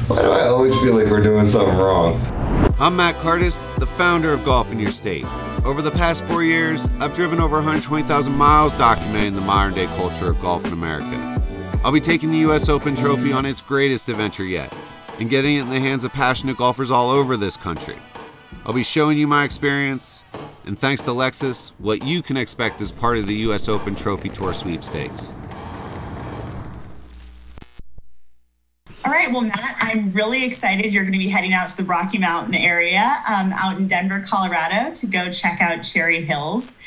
Why do I always feel like we're doing something wrong? I'm Matt Cardis, the founder of Golf in Your State. Over the past 4 years, I've driven over 120,000 miles documenting the modern-day culture of golf in America. I'll be taking the US Open Trophy on its greatest adventure yet, and getting it in the hands of passionate golfers all over this country. I'll be showing you my experience, and thanks to Lexus, what you can expect as part of the US Open Trophy Tour sweepstakes. All right, well, Matt, I'm really excited. You're going to be heading out to the Rocky Mountain area out in Denver, Colorado to go check out Cherry Hills.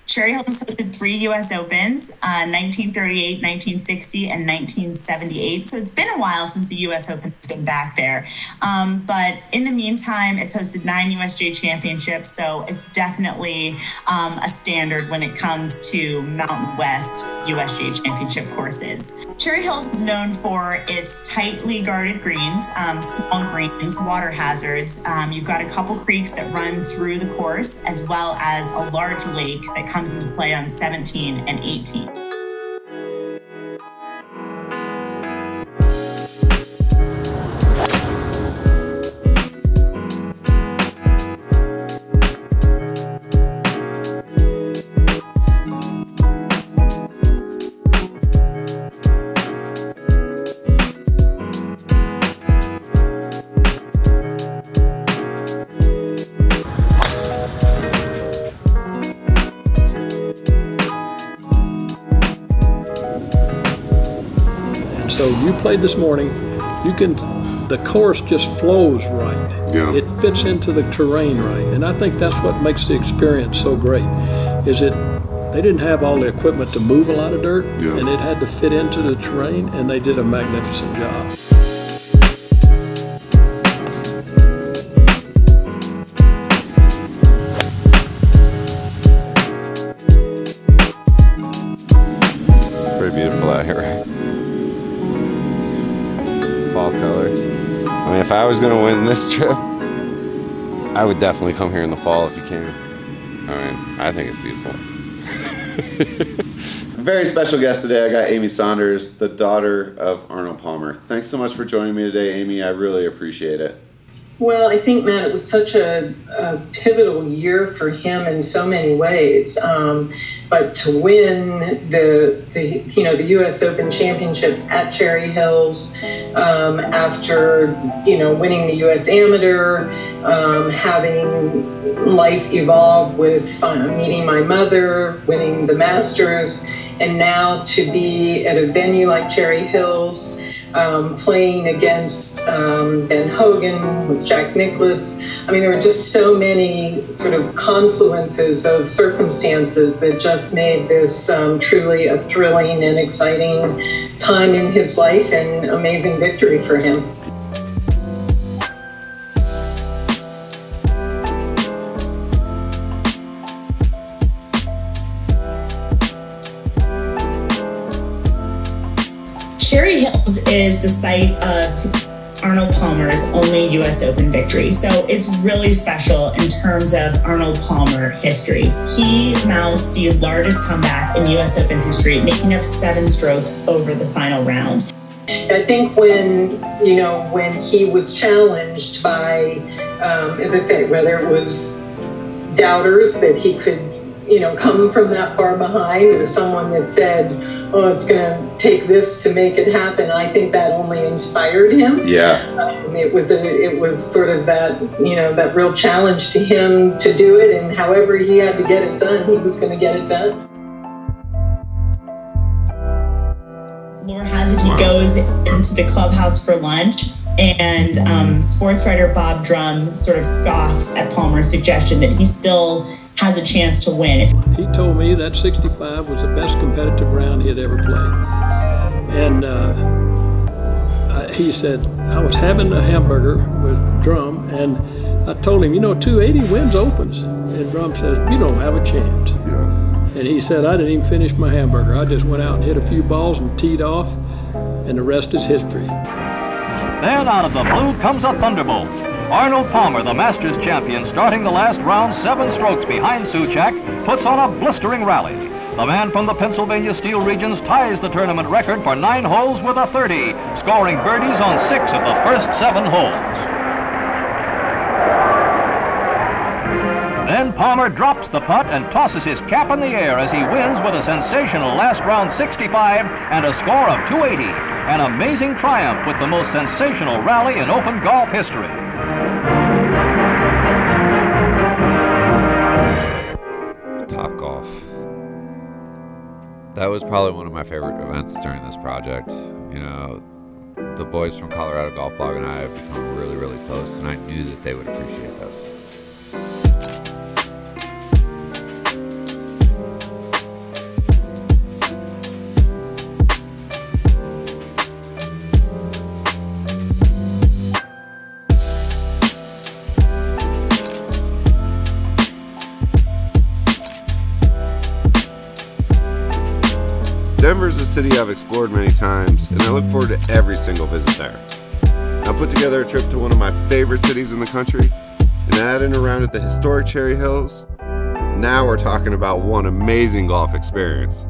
Cherry Hills has hosted 3 U.S. Opens, 1938, 1960, and 1978. So it's been a while since the U.S. Open has been back there. But in the meantime, it's hosted 9 USGA championships. So it's definitely a standard when it comes to Mountain West USGA championship courses. Cherry Hills is known for its tightly guarded greens, small greens, water hazards. You've got a couple creeks that run through the course, as well as a large lake that comes into play on 17 and 18. So you played this morning, the course just flows right. Yeah. It fits into the terrain right. And I think that's what makes the experience so great, is they didn't have all the equipment to move a lot of dirt, and it had to fit into the terrain, and they did a magnificent job. Pretty beautiful out here. Fall colors. I mean, if I was going to win this trip, I would definitely come here in the fall if you can. I mean, I think it's beautiful. A very special guest today. I got Amy Saunders, the daughter of Arnold Palmer. Thanks so much for joining me today, Amy. I really appreciate it. Well, I think, Matt, it was such a pivotal year for him in so many ways. But to win the U.S. Open Championship at Cherry Hills, after winning the U.S. Amateur, having life evolve with meeting my mother, winning the Masters, and now to be at a venue like Cherry Hills, playing against Ben Hogan with Jack Nicklaus. I mean, there were just so many sort of confluences of circumstances that just made this truly a thrilling and exciting time in his life and amazing victory for him. Cherry Hills is the site of Arnold Palmer's only U.S. Open victory. So it's really special in terms of Arnold Palmer history. He mounts the largest comeback in U.S. Open history, making up 7 strokes over the final round. I think when he was challenged by, as I say, whether it was doubters that he could come from that far behind, or someone that said, oh, it's going to take this to make it happen, I think that only inspired him. Yeah. It was sort of that, that real challenge to him to do it, and however he had to get it done, he was going to get it done. Lore has it he goes into the clubhouse for lunch, and sports writer Bob Drum sort of scoffs at Palmer's suggestion that he still has a chance to win. He told me that 65 was the best competitive round he had ever played. And he said, I was having a hamburger with Drum, and I told him, 280 wins Opens. And Drum says, you don't have a chance. Yeah. And he said, I didn't even finish my hamburger. I just went out and hit a few balls and teed off, and the rest is history. Then out of the blue comes a thunderbolt. Arnold Palmer, the Masters champion, starting the last round 7 strokes behind Souchak, puts on a blistering rally. The man from the Pennsylvania Steel Regions ties the tournament record for 9 holes with a 30, scoring birdies on 6 of the first 7 holes. Then Palmer drops the putt and tosses his cap in the air as he wins with a sensational last round 65 and a score of 280. An amazing triumph with the most sensational rally in Open golf history. Top Golf. That was probably one of my favorite events during this project. You know, the boys from Colorado Golf Blog and I have become really, really close, and I knew that they would appreciate this. Denver's a city I've explored many times, and I look forward to every single visit there. I put together a trip to one of my favorite cities in the country, and adding around at the historic Cherry Hills. Now we're talking about one amazing golf experience.